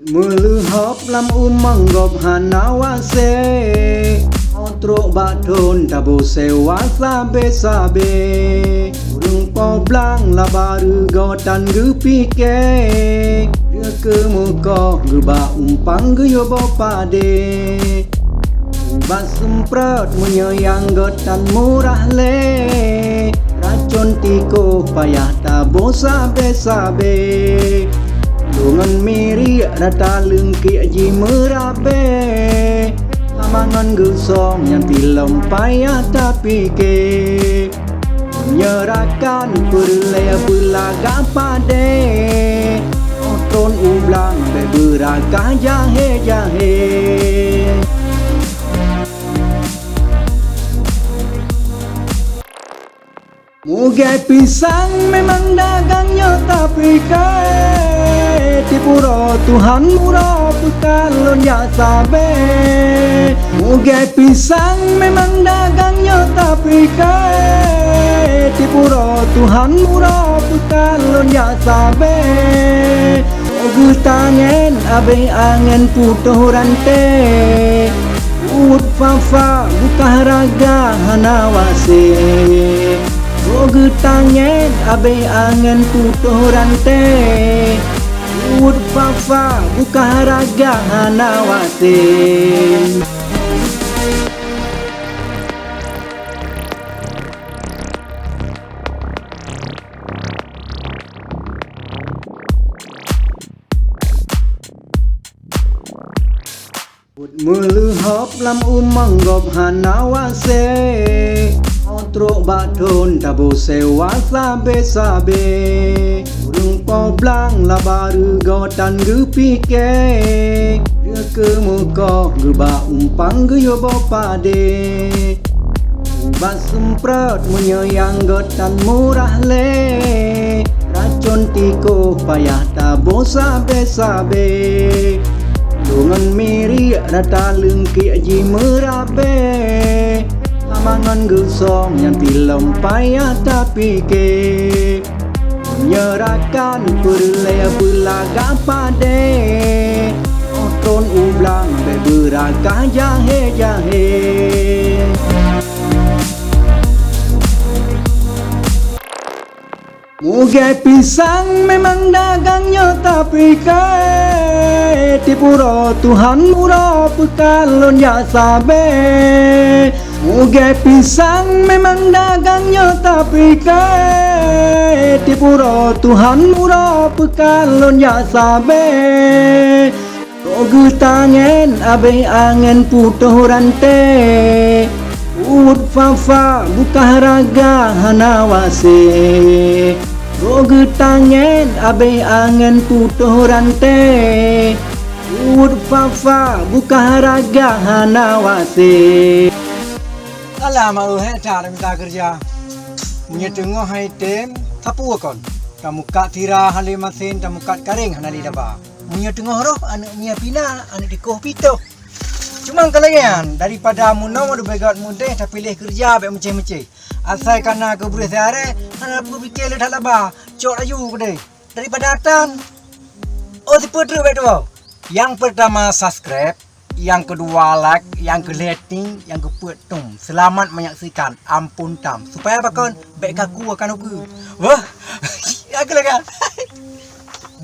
Mulu hop lam manggop hanawase Otro baton tabo sewa sabe Urung po blang labaru gotan gupike Dia ke muka guba umpang guyo bopade Ubat semprot menyayang gotan murah le Racun tiko payah tabo sabe Lungan miri rata lengki aji merabe Hamangan gusong yang tilam payah tapi ke Menyerahkan perlaya belaga pade Oton ublang beberagah jahe-jahe Mugai pisang memang dagangnya tapi Tipuro Tuhan murah bukan ya sabe Mugai pisang memang dagangnya tapi Tipuro Tuhan murah bukan ya sabe Ogu tangen abe angin putuh rante Ud fafa buka raga hanawase Ogu tangen abe angin putuh rante Ud fafa buka raga hanawase Mulu hop lam manggop hanawase Otro baton tabo sewa sabe Urung po blang labaru gotan gupike Dia ke muka guba umpang guyo bopade Ubat semprot menyayang gotan murah le Racun tiko payah tabo sabe Lungan miri rata lengki aji merabe Hamangan gusong yang tilam payah tapi ke Menyerahkan perlaya belaga pade Oton ublang beberagah jahe-jahe Mugai pisang memang dagangnya tapi Tipuro Tuhan murah bukan ya sabe Mugai pisang memang dagangnya tapi Tipuro Tuhan murah bukan ya sabe Ogu tangen abe angin putuh rante Ud fafa buka raga hanawase Ogu tangen abe angin putuh rante Ud fafa buka raga hanawase Alah mau cara minta kerja Punya tengok hai tem Tapu akon Tamukat tira halimasin tamukat karing hanali daba Punya tengok roh anak punya pina anak dikoh pito Cuma kalian daripada munau ada begat mudah tapi pilih kerja baik macam-macam. Asal karena keburuh sehari, anak aku fikir le dah laba, cok ayu kedai. Daripada datang, oh si putera baik tu. Yang pertama subscribe, yang kedua like, yang ke rating, yang ke putung. Selamat menyaksikan, ampun tam. Supaya apa kon baik aku akan aku. Wah, aku lagi.